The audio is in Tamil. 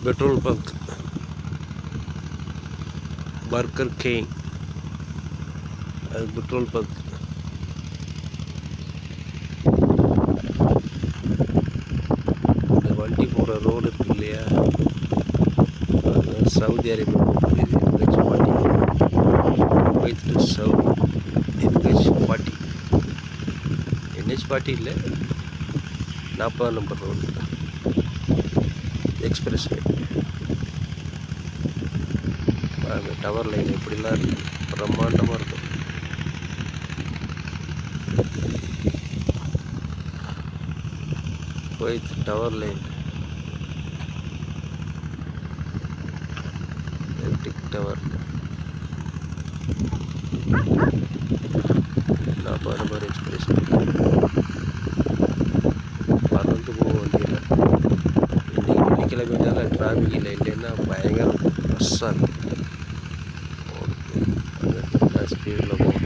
பெட்ரோல் பங்க், பர்கர் கிங், அது பெட்ரோல் பங்க். இந்த வண்டி போகிற ரோடு இருக்கு இல்லையா, சவுதி அரேபியா போகுது NH40, Kuwait to Saudi NH40. NH40 இல்லை, 40 நம்பர் ரோடு, எக்ஸ்பிரஸ் வே. அந்த டவர் லைன் எப்படிலாம் இருக்குது, பிரம்மாண்டமாக இருக்கும். Kuwait tower line, electric tower, 40 number express way. பறந்து போக வண்டியில். இன்றைக்கி வெள்ளிக்கிழமைனால டிராஃபிக் இல்லை, இல்லைன்னா பயங்கர ரஷ்ஷாக இருக்குது. ஸ்பீடில் போகும்.